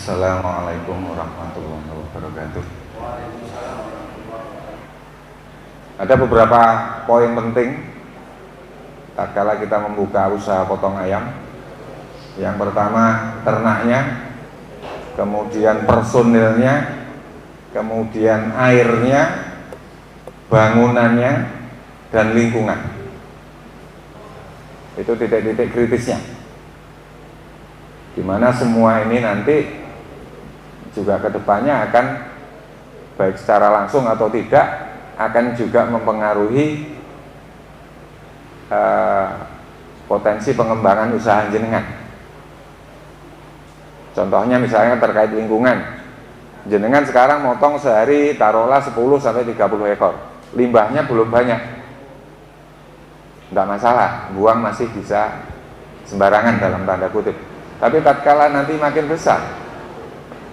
Assalamualaikum warahmatullahi wabarakatuh. Ada beberapa poin penting tatkala kita membuka usaha potong ayam. Yang pertama ternaknya, kemudian personilnya, kemudian airnya, bangunannya, dan lingkungan. Itu titik-titik kritisnya, dimana semua ini nanti juga kedepannya akan baik secara langsung atau tidak akan juga mempengaruhi potensi pengembangan usaha jenengan. Contohnya misalnya terkait lingkungan, jenengan sekarang motong sehari taruhlah 10-30 ekor, limbahnya belum banyak, tidak masalah, buang masih bisa sembarangan dalam tanda kutip. Tapi tatkala nanti makin besar,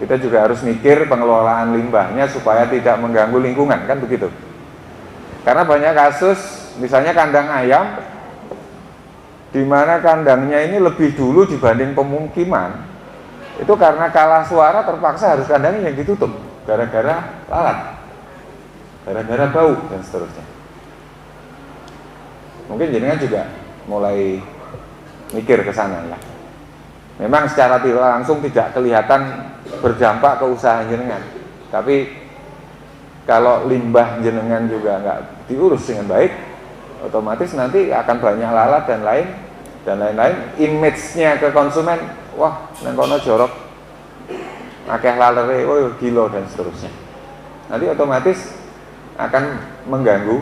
kita juga harus mikir pengelolaan limbahnya supaya tidak mengganggu lingkungan, kan begitu. Karena banyak kasus, misalnya kandang ayam, di mana kandangnya ini lebih dulu dibanding pemukiman, itu karena kalah suara terpaksa harus kandangnya yang ditutup, gara-gara lalat, gara-gara bau, dan seterusnya. Mungkin jenengan juga mulai mikir ke sana ya. Memang secara tidak langsung tidak kelihatan berdampak ke usaha jenengan, tapi kalau limbah jenengan juga nggak diurus dengan baik, otomatis nanti akan banyak lalat dan lain-lain. Image-nya ke konsumen, wah nang kono jorok, akeh lalere, oh gila, dan seterusnya. Nanti otomatis akan mengganggu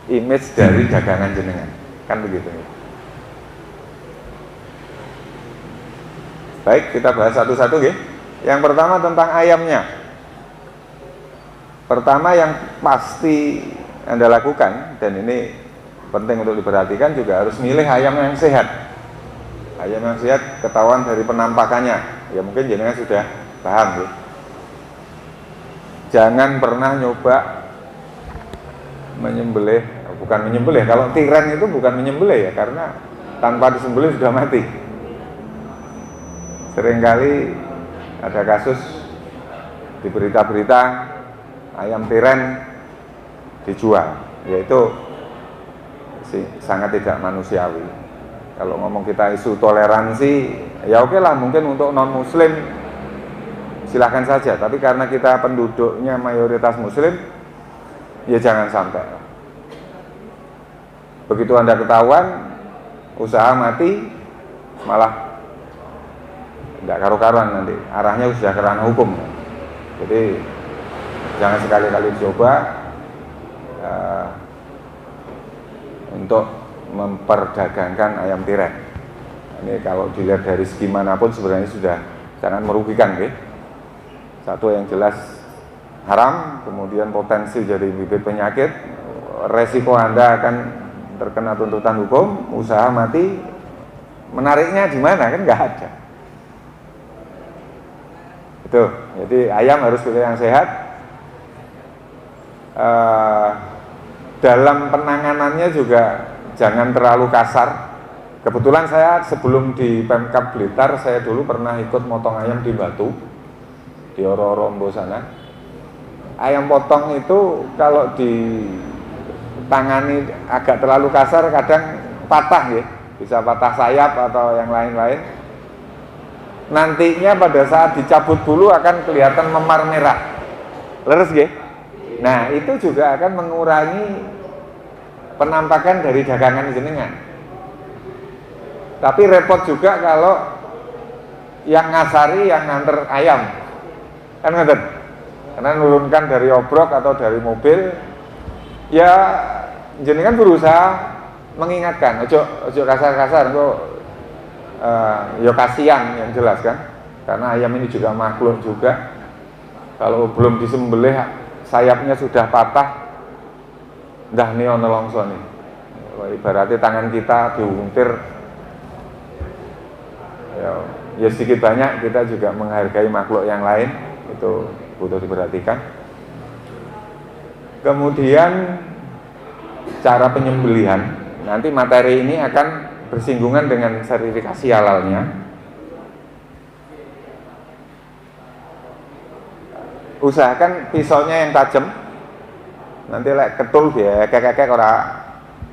image dari dagangan jenengan, kan begitu ya. Baik, kita bahas satu-satu ya. Yang pertama tentang ayamnya. Pertama yang pasti Anda lakukan, dan ini penting untuk diperhatikan, juga harus milih ayam yang sehat. Ayam yang sehat ketahuan dari penampakannya. Ya mungkin jenengan sudah paham ya. Jangan pernah nyoba menyembelih, bukan menyembelih, kalau tiren itu bukan menyembelih ya, karena tanpa disembelih sudah mati. Seringkali ada kasus di berita-berita ayam tiren dijual, yaitu sangat tidak manusiawi. Kalau ngomong kita isu toleransi, ya oke lah, mungkin untuk non muslim silahkan saja, tapi karena kita penduduknya mayoritas muslim, ya jangan sampai. Begitu Anda ketahuan usaha mati, malah tidak karu-karuan, nanti arahnya sudah ke ranah hukum. Jadi jangan sekali-kali coba untuk memperdagangkan ayam tiren. Ini kalau dilihat dari segi manapun sebenarnya sudah sangat merugikan ya. Satu yang jelas haram, kemudian potensi jadi bibit penyakit, resiko Anda akan terkena tuntutan hukum, usaha mati, menariknya di mana, kan nggak ada. Itu, jadi ayam harus pilih yang sehat. Dalam penanganannya juga jangan terlalu kasar. Kebetulan saya sebelum di Pemkab Blitar, saya dulu pernah ikut motong ayam di Batu, di Oro-Oro sana. Ayam potong itu kalau ditangani agak terlalu kasar kadang patah ya, bisa patah sayap atau yang lain-lain. Nantinya pada saat dicabut bulu akan kelihatan memar merah, leres ya. Nah itu juga akan mengurangi penampakan dari dagangan jenengan. Tapi repot juga kalau yang ngasari yang nganter ayam, kan ngerti? Karena nurunkan dari obrok atau dari mobil, ya jenengan berusaha mengingatkan, ojo kasar-kasar, kok ya kasihan yang jelas kan, karena ayam ini juga makhluk juga. Kalau belum disembelih sayapnya sudah patah, dah nih ono longso nih. Ibaratnya tangan kita diuntir, ya sedikit banyak kita juga menghargai makhluk yang lain, itu butuh diperhatikan. Kemudian cara penyembelihan, nanti materi ini akan bersinggungan dengan sertifikasi halalnya. usahakan pisaunya yang tajam. Nanti lek ketul biar kekek ora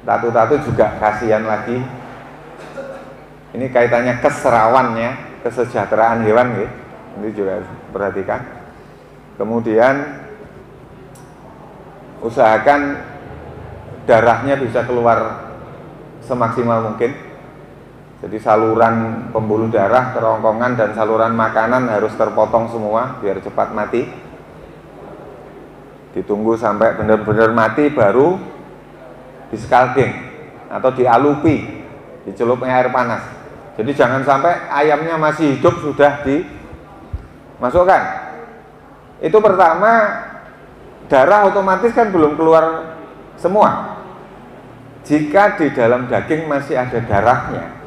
tatu-tatu juga kasihan lagi. Ini kaitannya keserawannya, kesejahteraan hewan gitu. Ini juga perhatikan. Kemudian usahakan darahnya bisa keluar semaksimal mungkin. Jadi saluran pembuluh darah, kerongkongan dan saluran makanan harus terpotong semua biar cepat mati. Ditunggu sampai benar-benar mati baru di-scalding atau dialupi, dicelupnya air panas. Jadi jangan sampai ayamnya masih hidup sudah dimasukkan. Itu pertama, darah otomatis kan belum keluar semua. Jika di dalam daging masih ada darahnya,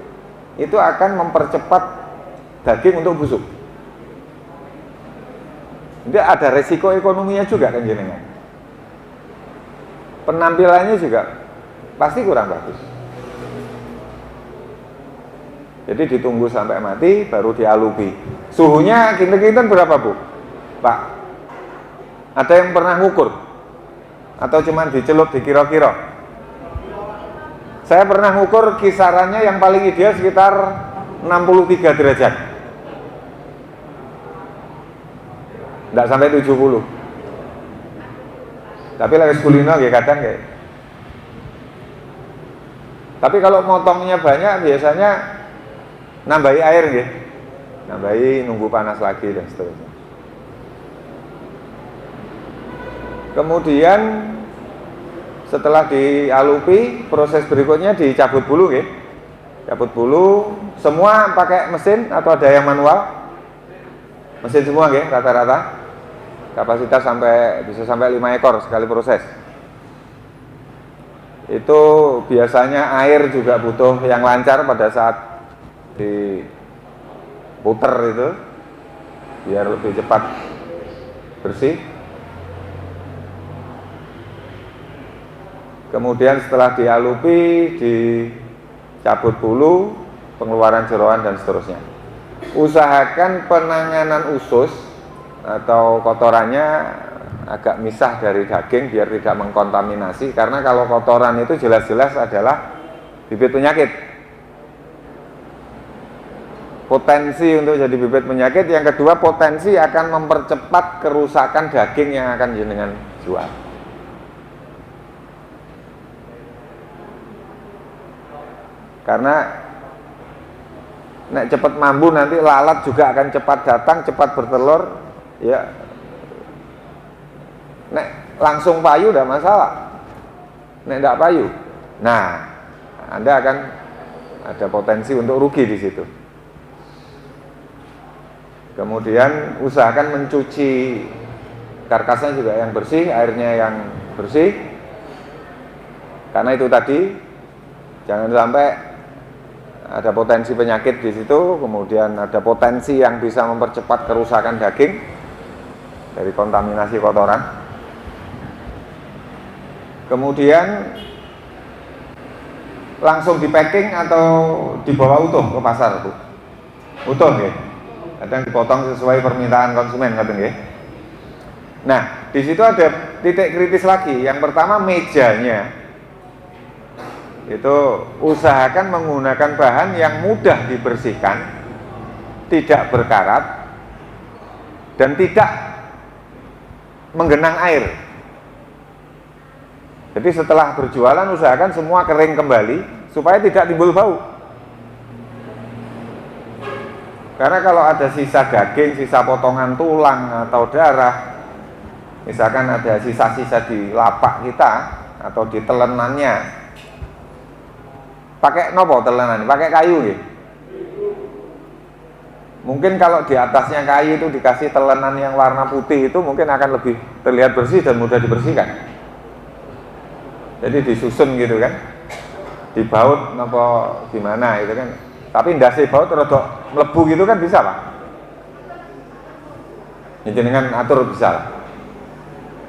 itu akan mempercepat daging untuk busuk. Jadi ada resiko ekonominya juga kan jenengan. Penampilannya juga pasti kurang bagus. Jadi ditunggu sampai mati baru dialupi. Suhunya kinten-kinten berapa Bu? Pak, ada yang pernah ngukur? Atau cuma dicelup dikira-kira? Saya pernah ngukur kisarannya yang paling ideal sekitar 63 derajat. Tidak sampai 70. Tapi lagi kulino ya kadang kayak. Tapi kalau motongnya banyak biasanya nambahi air ya. Nambahi nunggu panas lagi dan seterusnya. Kemudian setelah dialupi, proses berikutnya dicabut bulu ya. Cabut bulu, semua pakai mesin atau ada yang manual? Mesin semua ya, rata-rata. Kapasitas bisa sampai 5 ekor sekali proses. Itu biasanya air juga butuh yang lancar pada saat diputer itu biar lebih cepat bersih. Kemudian setelah dialupi, dicabut bulu, pengeluaran jeroan dan seterusnya. Usahakan penanganan usus atau kotorannya agak misah dari daging biar tidak mengkontaminasi, karena kalau kotoran itu jelas-jelas adalah bibit penyakit. Potensi untuk jadi bibit penyakit. Yang kedua, potensi akan mempercepat kerusakan daging yang akan jenengan jual. Karena nek cepat mambu nanti lalat juga akan cepat datang, cepat bertelur. Ya, nek langsung payu tidak masalah. Nek tidak payu, nah Anda akan ada potensi untuk rugi di situ. Kemudian usahakan mencuci karkasnya juga yang bersih, airnya yang bersih. Karena itu tadi, jangan sampai ada potensi penyakit di situ, kemudian ada potensi yang bisa mempercepat kerusakan daging dari kontaminasi kotoran. Kemudian langsung di packing atau dibawa utuh ke pasar Bu? Utuh ya. Kadang dipotong sesuai permintaan konsumen kadang ya. Nah, di situ ada titik kritis lagi. Yang pertama, mejanya itu usahakan menggunakan bahan yang mudah dibersihkan, tidak berkarat dan tidak menggenang air. Jadi setelah berjualan usahakan semua kering kembali supaya tidak timbul bau. Karena kalau ada sisa daging, sisa potongan tulang atau darah, misalkan ada sisa-sisa di lapak kita atau di telenannya, pakai nopo telenannya? Pakai kayu ya. Mungkin kalau di atasnya kayu itu dikasih telenan yang warna putih, itu mungkin akan lebih terlihat bersih dan mudah dibersihkan. Jadi disusun gitu kan, dibaut apa gimana itu kan. Tapi ndase baut rada mlebu gitu kan bisa Pak. Ya jenengan atur bisa lah.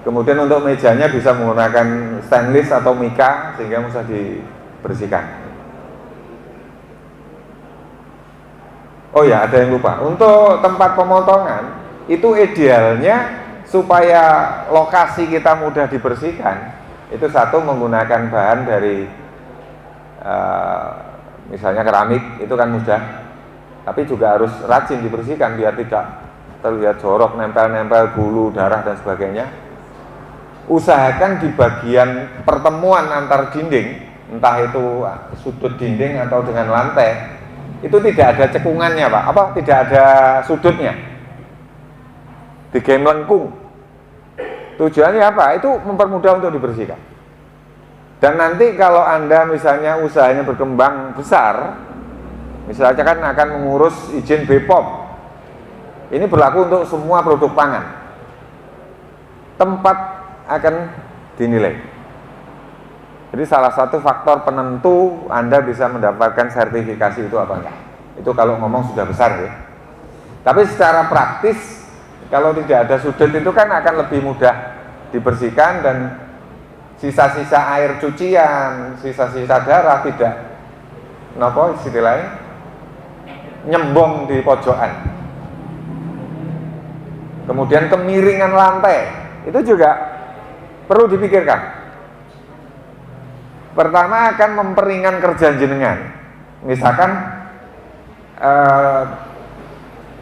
Kemudian untuk mejanya bisa menggunakan stainless atau mika sehingga bisa dibersihkan. Oh ya, ada yang lupa. Untuk tempat pemotongan itu idealnya supaya lokasi kita mudah dibersihkan, itu satu menggunakan bahan dari misalnya keramik, itu kan mudah, tapi juga harus rajin dibersihkan biar tidak terlihat jorok, nempel-nempel bulu, darah dan sebagainya. Usahakan di bagian pertemuan antar dinding, entah itu sudut dinding atau dengan lantai, itu tidak ada cekungannya Pak, tidak ada sudutnya, digawe melengkung. Tujuannya apa? Itu mempermudah untuk dibersihkan. Dan nanti kalau Anda misalnya usahanya berkembang besar, misalnya kan akan mengurus izin BPOM, ini berlaku untuk semua produk pangan, tempat akan dinilai. Jadi salah satu faktor penentu Anda bisa mendapatkan sertifikasi itu apa enggak. Itu kalau ngomong sudah besar ya. Tapi secara praktis, kalau tidak ada sudut itu kan akan lebih mudah dibersihkan, dan sisa-sisa air cucian, sisa-sisa darah tidak istilahnya nyembong di pojokan. Kemudian kemiringan lantai itu juga perlu dipikirkan. Pertama akan memperingan kerja jenengan. Misalkan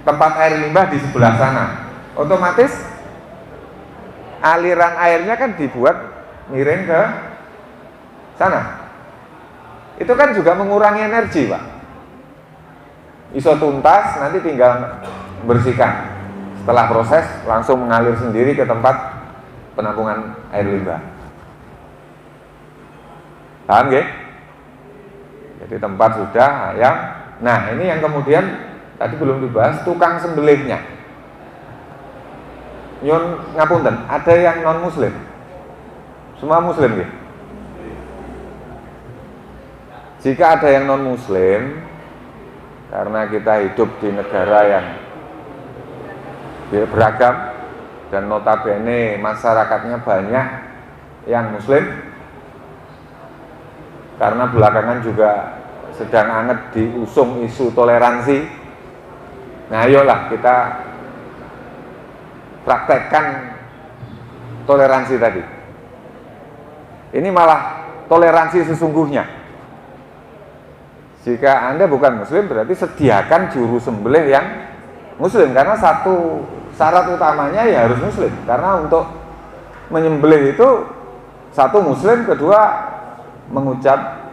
tempat air limbah di sebelah sana, otomatis aliran airnya kan dibuat miring ke sana. Itu kan juga mengurangi energi Pak. Iso tuntas, nanti tinggal bersihkan. Setelah proses langsung mengalir sendiri ke tempat penampungan air limbah. Paham nggih? Jadi tempat sudah ayam. Nah, ini yang kemudian tadi belum dibahas, tukang sembelihnya. Nyun ngapunten, ada yang non muslim. Semua muslim nggih? Jika ada yang non muslim, karena kita hidup di negara yang beragam dan notabene masyarakatnya banyak yang muslim, karena belakangan juga sedang hangat diusung isu toleransi. Nah, ayolah kita praktekkan toleransi tadi. Ini malah toleransi sesungguhnya. Jika Anda bukan muslim, berarti sediakan juru sembelih yang muslim, karena satu syarat utamanya ya harus muslim. Karena untuk menyembelih itu satu muslim, kedua mengucap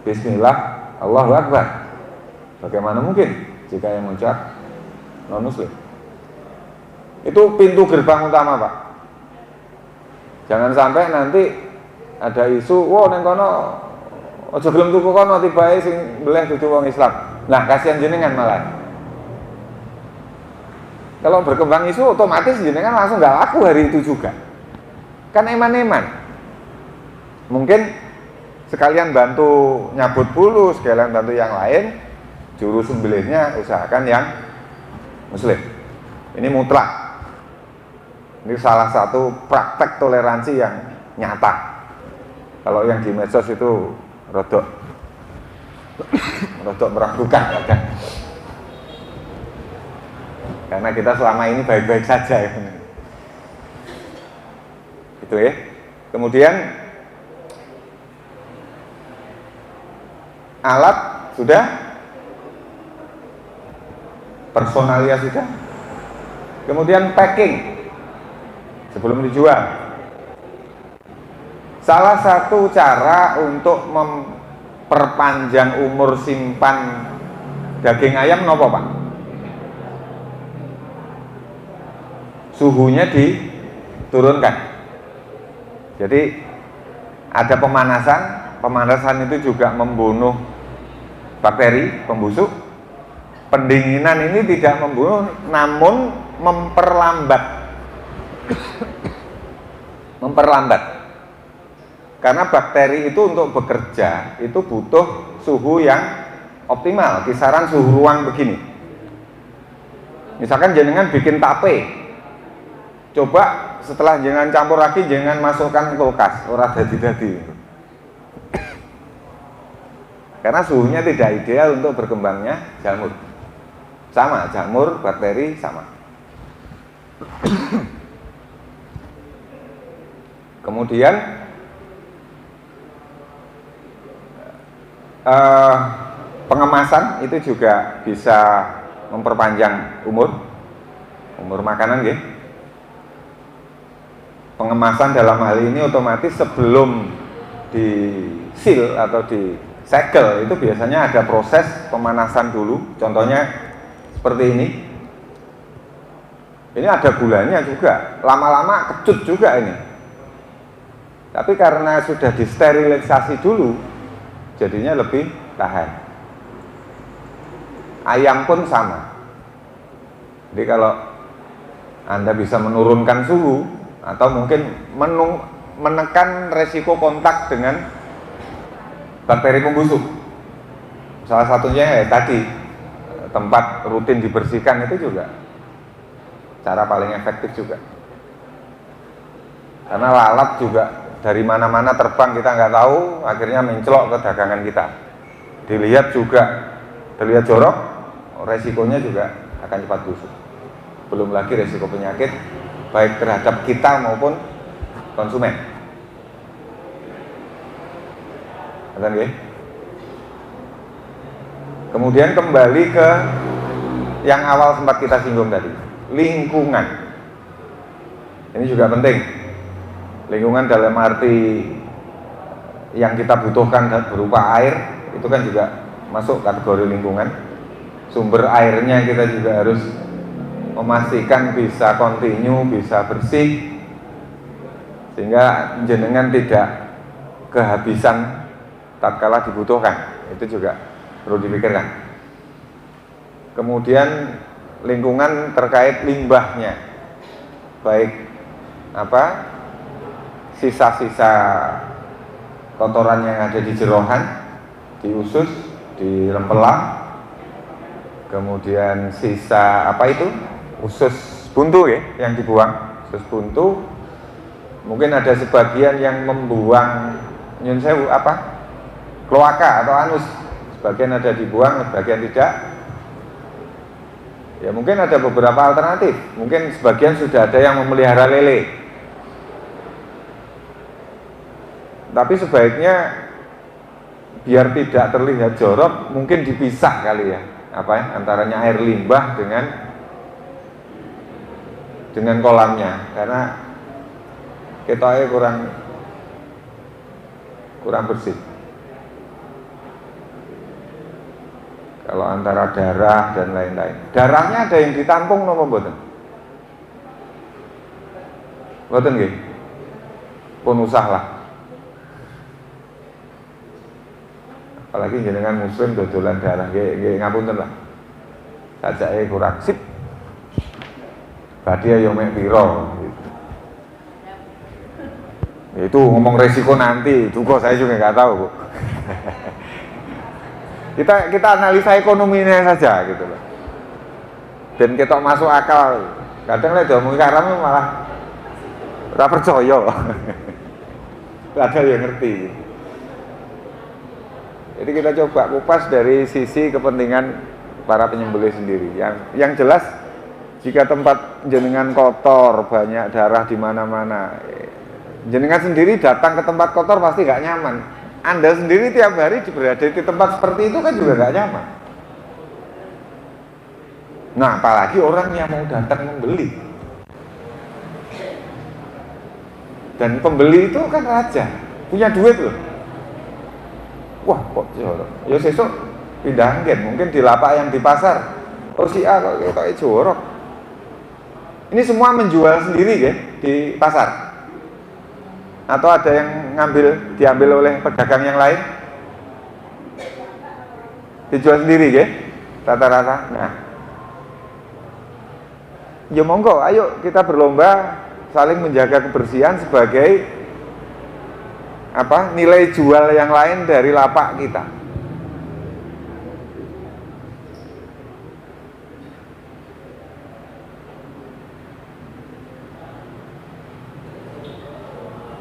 bismillah, Allahu Akbar. Bagaimana mungkin jika yang mengucap non muslim? Itu pintu gerbang utama Pak. Jangan sampai nanti ada isu, neng kono aja gelem tuku kono tibae sing beleh dudu wong Islam. Nah, kasihan jenengan malah. Kalau berkembang isu otomatis jenengan langsung nggak laku hari itu juga. Kan eman-eman. Mungkin sekalian bantu nyabut bulu, sekalian bantu yang lain, juru sembelihnya usahakan yang muslim. Ini mutlak. Ini salah satu praktek toleransi yang nyata. Kalau yang di medsos itu rodok meragukan kadang. Karena kita selama ini baik-baik saja ya. Itu ya. Kemudian alat sudah, personalia sudah. Kemudian packing sebelum dijual. Salah satu cara untuk memperpanjang umur simpan daging ayam nopo Pak? Suhunya diturunkan. Jadi ada pemanasan. Pemanasan itu juga membunuh bakteri pembusuk. Pendinginan ini tidak membunuh, namun memperlambat. Karena bakteri itu untuk bekerja itu butuh suhu yang optimal, kisaran suhu ruang begini. Misalkan jenengan bikin tape, coba setelah jenengan campur lagi, jenengan masukkan kulkas, ora dadi-dadi. Karena suhunya tidak ideal untuk berkembangnya jamur. Sama, jamur, bakteri sama. Kemudian pengemasan itu juga bisa memperpanjang umur makanan nggih. Pengemasan dalam hal ini otomatis sebelum di-seal atau disegel itu biasanya ada proses pemanasan dulu. Contohnya seperti ini. Ini ada gulanya juga, lama-lama kecut juga ini. Tapi karena sudah disterilisasi dulu, jadinya lebih tahan. Ayam pun sama. Jadi kalau Anda bisa menurunkan suhu atau mungkin menekan resiko kontak dengan bakteri pembusuk. Salah satunya tadi tempat rutin dibersihkan itu juga cara paling efektif juga. Karena lalat juga dari mana-mana terbang kita nggak tahu, akhirnya mencelok ke dagangan kita. Dilihat jorok, resikonya juga akan cepat busuk. Belum lagi resiko penyakit baik terhadap kita maupun konsumen. Kemudian kembali ke yang awal sempat kita singgung tadi, lingkungan. Ini juga penting. Lingkungan dalam arti yang kita butuhkan berupa air, itu kan juga masuk kategori lingkungan. Sumber airnya kita juga harus memastikan bisa kontinu, bisa bersih, sehingga jenengan tidak kehabisan tatkala dibutuhkan. Itu juga perlu dipikirkan. Kemudian lingkungan terkait limbahnya, baik sisa-sisa kotoran yang ada di jerohan, di usus, di lempelang, kemudian sisa usus buntu ya, yang dibuang, usus buntu. Mungkin ada sebagian yang membuang nyun sewu kloaka atau anus, sebagian ada dibuang, sebagian tidak. Ya mungkin ada beberapa alternatif. Mungkin sebagian sudah ada yang memelihara lele. Tapi sebaiknya biar tidak terlihat jorok, mungkin dipisah kali ya, antaranya air limbah dengan kolamnya, karena ketoknya kurang bersih. Kalau antara darah dan lain-lain, darahnya ada yang ditampung napa mboten? Mboten nggih. Pun usah lah. Apalagi jenengan muslim dodolan darah, nggih ngapunten lah. Sajake kurang sip. Badhe yo mek pira gitu. Itu ngomong resiko nanti, juga saya juga nggak tahu, Bu. kita analisa ekonominya saja gitu loh. Dan kita masuk akal. Kadang lek diomongin haram malah ora percaya. Ada yang ngerti. Jadi kita coba kupas dari sisi kepentingan para penyembelih sendiri. Yang jelas, jika tempat jenengan kotor, banyak darah di mana-mana, jenengan sendiri datang ke tempat kotor pasti nggak nyaman. Anda sendiri tiap hari berada di tempat seperti itu kan juga nggak nyaman. Nah, apalagi orang yang mau datang membeli. Dan pembeli itu kan raja, punya duit loh. Wah, kok jorok. Ya sesuk pindah nggen, mungkin di lapak yang di pasar. Oh si A kok ketoke jorok. Ini semua menjual sendiri ya di pasar. Atau ada yang diambil oleh pedagang yang lain? Dijual sendiri ya, rata-rata. Nah, ya monggo, ayo kita berlomba saling menjaga kebersihan sebagai nilai jual yang lain dari lapak kita.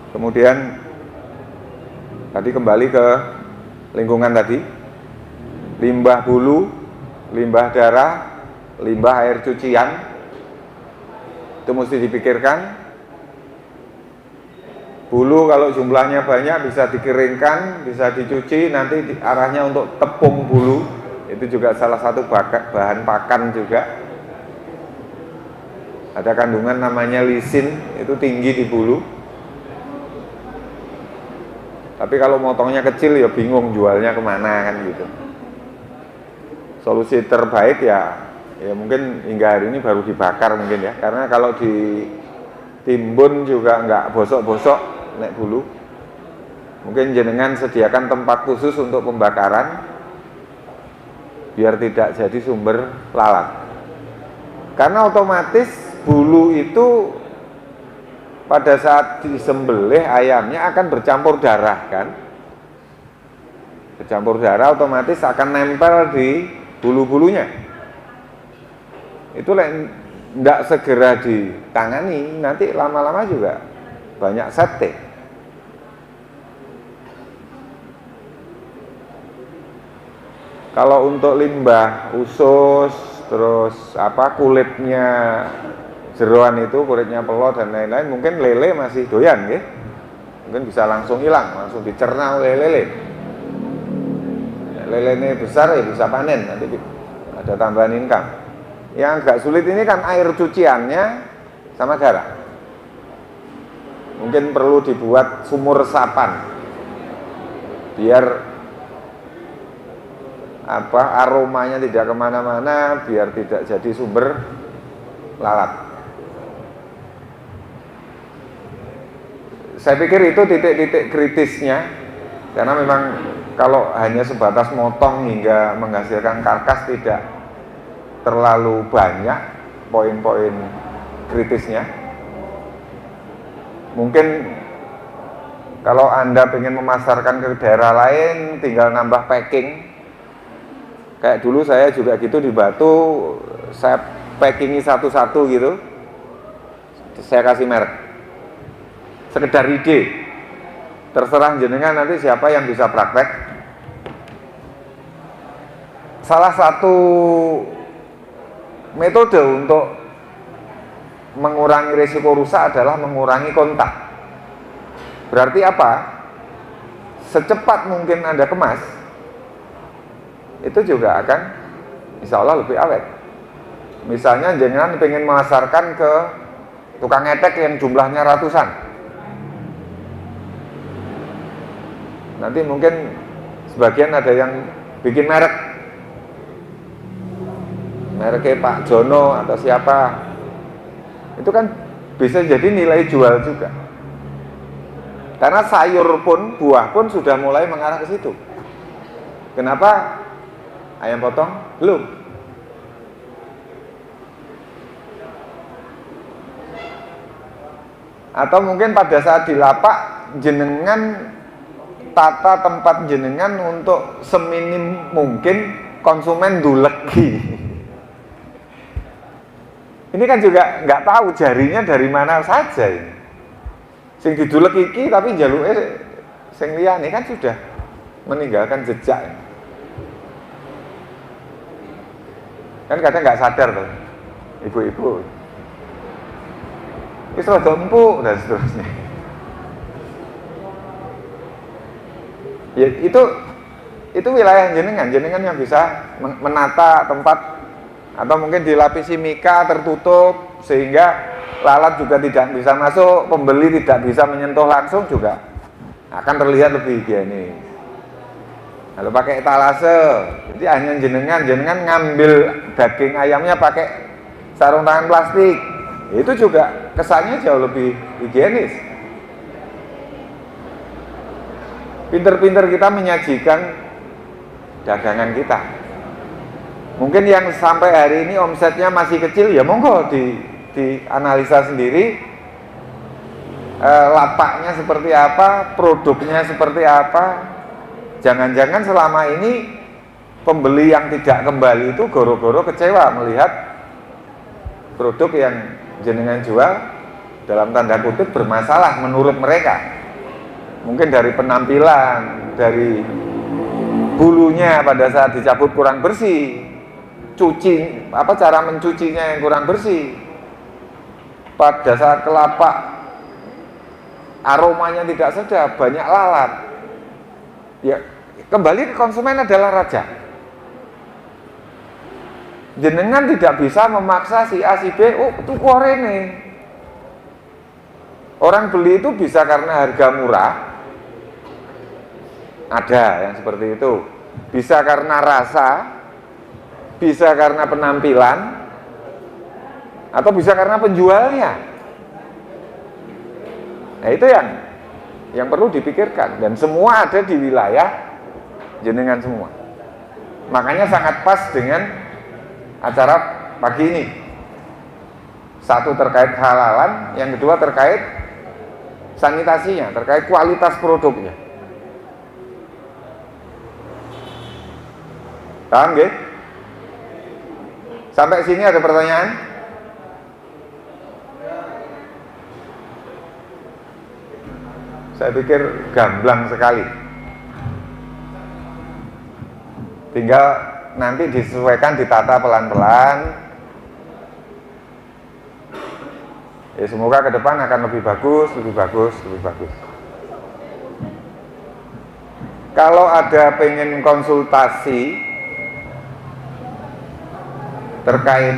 Kemudian tadi kembali ke lingkungan tadi, limbah bulu, limbah darah, limbah air cucian, itu mesti dipikirkan. Bulu kalau jumlahnya banyak bisa dikeringkan, bisa dicuci, nanti arahnya untuk tepung bulu. Itu juga salah satu bahan pakan juga. Ada kandungan namanya lisin, itu tinggi di bulu. Tapi kalau motongnya kecil ya bingung jualnya kemana kan gitu. Solusi terbaik ya mungkin hingga hari ini baru dibakar mungkin ya. Karena kalau ditimbun juga nggak bosok-bosok nek bulu. Mungkin jenengan sediakan tempat khusus untuk pembakaran biar tidak jadi sumber lalat. Karena otomatis bulu itu pada saat disembelih ayamnya akan bercampur darah kan. Bercampur darah otomatis akan nempel di bulu-bulunya. Itu tidak segera ditangani, nanti lama-lama juga banyak septik. Kalau untuk limbah usus, terus kulitnya jeroan itu, kulitnya pelot dan lain-lain, mungkin lele masih doyan ya. Mungkin bisa langsung hilang, langsung dicerna oleh lele. Lele ini besar ya bisa panen, nanti ada tambahan income. Yang agak sulit ini kan air cuciannya sama darah. Mungkin perlu dibuat sumur resapan biar aromanya tidak kemana-mana, biar tidak jadi sumber lalat. Saya pikir itu titik-titik kritisnya, karena memang kalau hanya sebatas motong hingga menghasilkan karkas tidak terlalu banyak poin-poin kritisnya. Mungkin kalau Anda ingin memasarkan ke daerah lain, tinggal nambah packing. Kayak dulu saya juga gitu di Batu, saya packingi satu-satu gitu, saya kasih merek. Sekedar ide, terserah jenengan nanti siapa yang bisa praktek. Salah satu metode untuk mengurangi risiko rusak adalah mengurangi kontak. Berarti apa? Secepat mungkin Anda kemas, itu juga akan insya Allah lebih awet. Misalnya jangan pengen memasarkan ke tukang ngetek yang jumlahnya ratusan, nanti mungkin sebagian ada yang bikin mereknya Pak Jono atau siapa, itu kan bisa jadi nilai jual juga. Karena sayur pun, buah pun sudah mulai mengarah ke situ. Kenapa ayam potong belum? Atau mungkin pada saat di lapak jenengan tata tempat jenengan untuk seminim mungkin konsumen duleki. Ini kan juga nggak tahu jarinya dari mana saja ini. Sing didulek iki tapi jaluke sing liyane kan sudah meninggalkan jejak. Kan kadang nggak sadar tuh ibu-ibu. Wis rada empuk dan seterusnya. Ya itu wilayah jenengan yang bisa menata tempat, atau mungkin dilapisi mika tertutup sehingga lalat juga tidak bisa masuk, pembeli tidak bisa menyentuh langsung, juga akan terlihat lebih higienis. Lalu pakai etalase, jadi hanya jenengan ngambil daging ayamnya pakai sarung tangan plastik, itu juga kesannya jauh lebih higienis. Pinter-pinter kita menyajikan dagangan kita. Mungkin yang sampai hari ini omsetnya masih kecil, ya monggo dianalisa sendiri, lapaknya seperti apa, produknya seperti apa. Jangan-jangan selama ini pembeli yang tidak kembali itu goro-goro kecewa melihat produk yang jenengan jual dalam tanda kutip bermasalah menurut mereka. Mungkin dari penampilan, dari bulunya pada saat dicabut kurang bersih, cara mencucinya yang kurang bersih, pada saat kelapak aromanya tidak sedap, banyak lalat. Ya, kembali ke konsumen adalah raja. Jenengan tidak bisa memaksa si A si B, oh tuku rene. Orang beli itu bisa karena harga murah, ada yang seperti itu. Bisa karena rasa, bisa karena penampilan, atau bisa karena penjualnya. Nah itu yang perlu dipikirkan, dan semua ada di wilayah jenengan semua. Makanya sangat pas dengan acara pagi ini. Satu terkait halalan, yang kedua terkait sanitasinya, terkait kualitas produknya. Paham nggih? Sampai sini ada pertanyaan? Saya pikir gamblang sekali. Tinggal nanti disesuaikan, ditata pelan-pelan. Ya semoga ke depan akan lebih bagus, lebih bagus, lebih bagus. Kalau ada pengen konsultasi terkait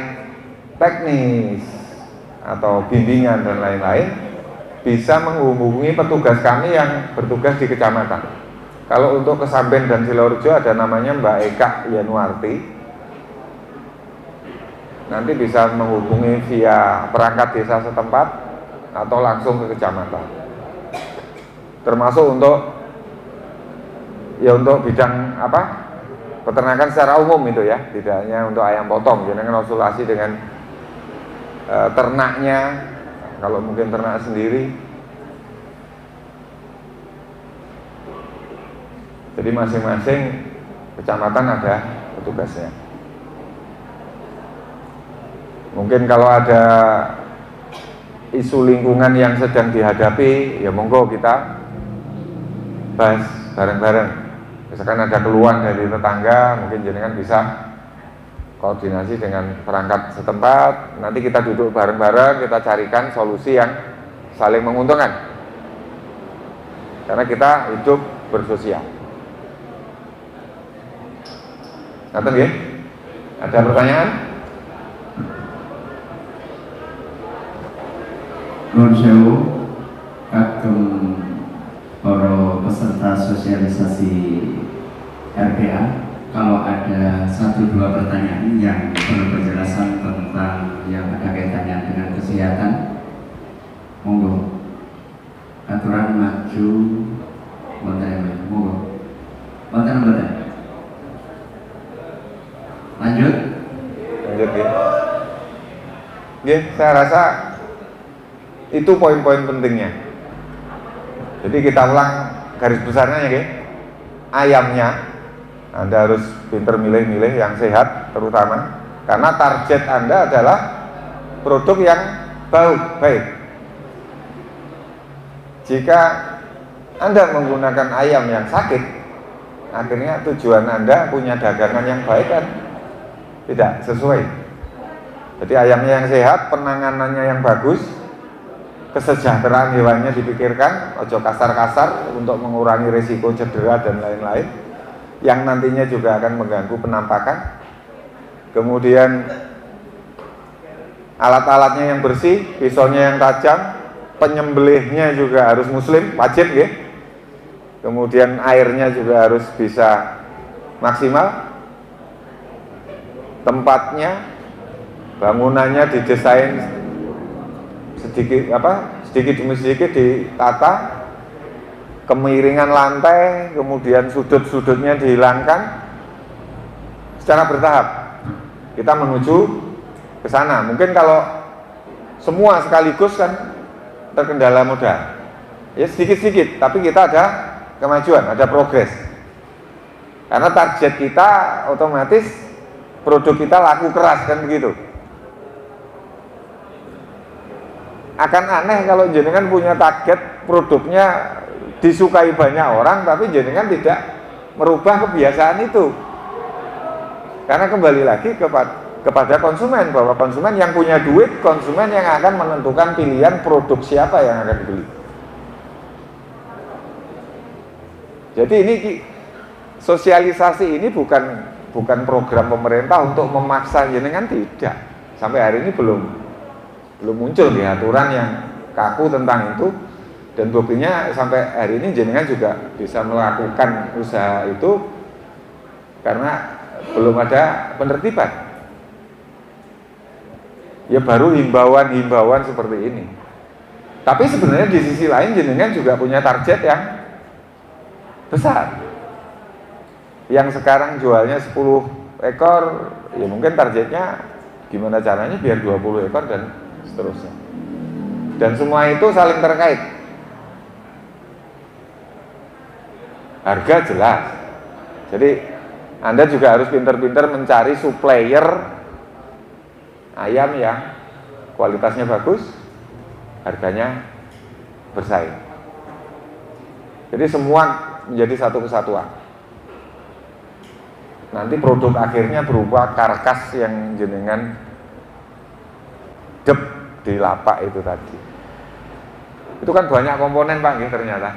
teknis atau bimbingan dan lain-lain, bisa menghubungi petugas kami yang bertugas di kecamatan. Kalau untuk Kesamben dan Sidoarjo ada namanya Mbak Eka Yanuarti. Nanti bisa menghubungi via perangkat desa setempat atau langsung ke kecamatan. Termasuk untuk bidang peternakan secara umum itu ya, tidak hanya untuk ayam potong. Jangan konsultasi dengan ternaknya, kalau mungkin ternak sendiri. Jadi masing-masing kecamatan ada petugasnya. Mungkin kalau ada isu lingkungan yang sedang dihadapi, ya monggo kita bahas bareng-bareng. Misalkan ada keluhan dari tetangga, mungkin jenengan bisa koordinasi dengan perangkat setempat. Nanti kita duduk bareng-bareng, kita carikan solusi yang saling menguntungkan. Karena kita hidup bersosial. Ngaten nggih? Ada pertanyaan? Nuwun sewu kagem para peserta sosialisasi RPA, kalau ada 1-2 pertanyaan yang perlu penjelasan tentang yang ada kaitannya dengan kesehatan, monggo. Aturan maju, monggo. Mboten. Lanjut ya. Saya rasa itu poin-poin pentingnya. Jadi kita ulang garis besarnya ya, ayamnya Anda harus pinter milih-milih yang sehat terutama, karena target Anda adalah produk yang baik. Jika Anda menggunakan ayam yang sakit, akhirnya tujuan Anda punya dagangan yang baik kan tidak sesuai. Jadi ayamnya yang sehat, penanganannya yang bagus, kesejahteraan hewannya dipikirkan, ojo kasar-kasar untuk mengurangi risiko cedera dan lain-lain, yang nantinya juga akan mengganggu penampakan. Kemudian alat-alatnya yang bersih, pisaunya yang tajam, penyembelihnya juga harus muslim, wajib ya. Kemudian airnya juga harus bisa maksimal. Tempatnya, bangunannya didesain sedikit demi sedikit ditata, kemiringan lantai, kemudian sudut-sudutnya dihilangkan secara bertahap. Kita menuju ke sana. Mungkin kalau semua sekaligus kan terkendala modal. Ya sedikit-sedikit, tapi kita ada kemajuan, ada progres. Karena target kita otomatis produk kita laku keras kan begitu. Akan aneh kalau jenengan punya target produknya disukai banyak orang, tapi jenengan tidak merubah kebiasaan itu. Karena kembali lagi kepada konsumen, bahwa konsumen yang punya duit, konsumen yang akan menentukan pilihan produk siapa yang akan dibeli. Jadi ini sosialisasi ini bukan program pemerintah untuk memaksa jenengan, tidak. Sampai hari ini belum muncul di aturan yang kaku tentang itu, dan buktinya sampai hari ini jenengan juga bisa melakukan usaha itu karena belum ada penertiban. Ya baru himbauan seperti ini. Tapi sebenarnya di sisi lain jenengan juga punya target yang besar. Yang sekarang jualnya 10 ekor, ya mungkin targetnya gimana caranya biar 20 ekor dan seterusnya. Dan semua itu saling terkait. Harga jelas. Jadi Anda juga harus pintar-pintar mencari supplier ayam yang kualitasnya bagus, harganya bersaing. Jadi semua menjadi satu kesatuan. Nanti produk akhirnya berupa karkas yang jenengan dep di lapak itu tadi. Itu kan banyak komponen Pak, gitu, ternyata.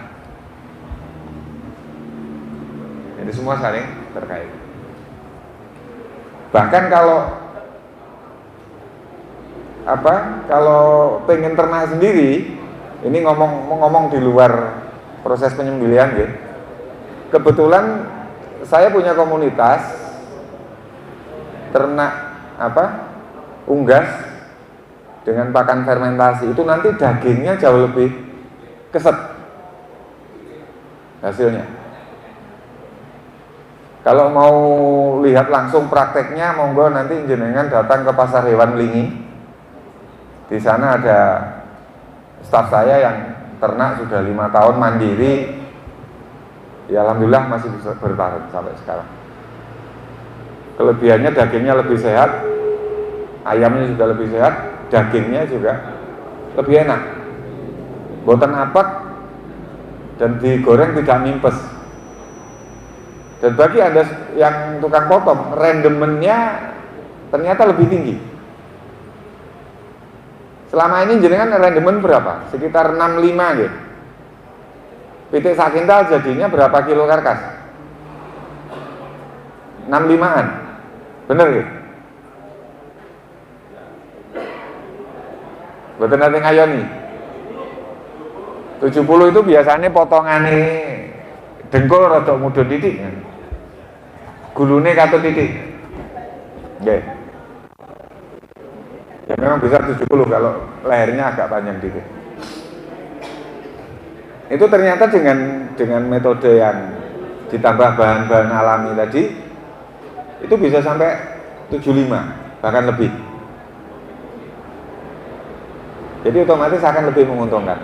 Jadi semua saling terkait. Bahkan kalau pengen ternak sendiri, ini ngomong di luar proses penyembelihan, gitu. Kebetulan saya punya komunitas ternak unggas dengan pakan fermentasi. Itu nanti dagingnya jauh lebih keset hasilnya. Kalau mau lihat langsung prakteknya, monggo nanti jenengan datang ke Pasar Hewan Melingi. Di sana ada staf saya yang ternak sudah 5 tahun mandiri. Ya alhamdulillah masih bisa bertahan sampai sekarang. Kelebihannya dagingnya lebih sehat, ayamnya juga lebih sehat, dagingnya juga lebih enak. Boten apet dan digoreng tidak mimpes. Dan bagi Anda yang tukang potong, rendemennya ternyata lebih tinggi. Selama ini jenengan rendemen berapa? Sekitar 65 gitu. Pitik sakintal jadinya berapa kilo karkas? 65-an. Bener gitu? Betul nanti ngayoni. 70 itu biasanya potongannya dengkul rada mudhun titik. Gulune katut titik. Nggih. Ya memang bisa 70 kalau lehernya agak panjang dikit. Itu ternyata dengan metode yang ditambah bahan-bahan alami tadi, itu bisa sampai 75 bahkan lebih. Jadi otomatis akan lebih menguntungkan.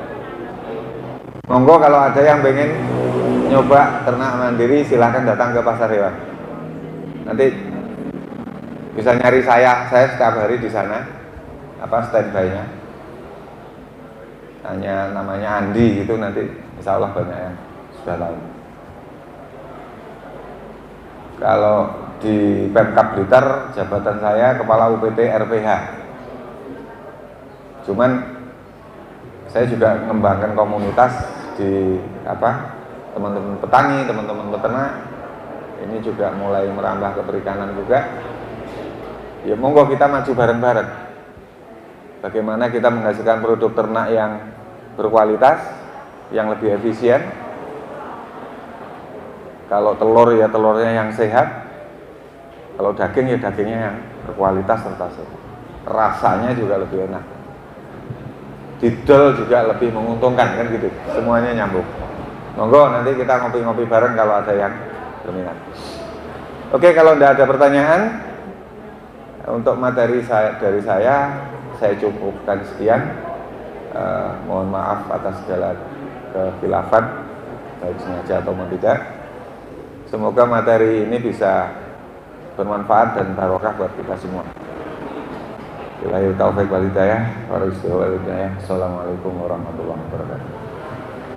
Monggo kalau ada yang pengen nyoba ternak mandiri, silahkan datang ke Pasar Hewan. Nanti bisa nyari saya setiap hari di sana, standby-nya. Hanya namanya Andi gitu, nanti insya Allah banyak yang sudah tahu. Kalau di Pemkab Blitar, jabatan saya Kepala UPT RPH. Cuman saya juga mengembangkan komunitas di teman-teman petani, teman-teman peternak. Ini juga mulai merambah ke perikanan juga. Ya monggo kita maju bareng-bareng. Bagaimana kita menghasilkan produk ternak yang berkualitas, yang lebih efisien. Kalau telur ya telurnya yang sehat. Kalau daging ya dagingnya yang berkualitas serta sehat. Rasanya juga lebih enak. Didol juga lebih menguntungkan kan gitu. Semuanya nyambung. Monggo nanti kita ngopi-ngopi bareng kalau ada yang berminat. Oke, kalau tidak ada pertanyaan untuk materi dari saya cukupkan sekian. Mohon maaf atas segala kekhilafan, baik sengaja atau tidak. Semoga materi ini bisa bermanfaat dan barokah buat kita semua. Billahi taufiq wal hidayah. Assalamualaikum warahmatullahi wabarakatuh.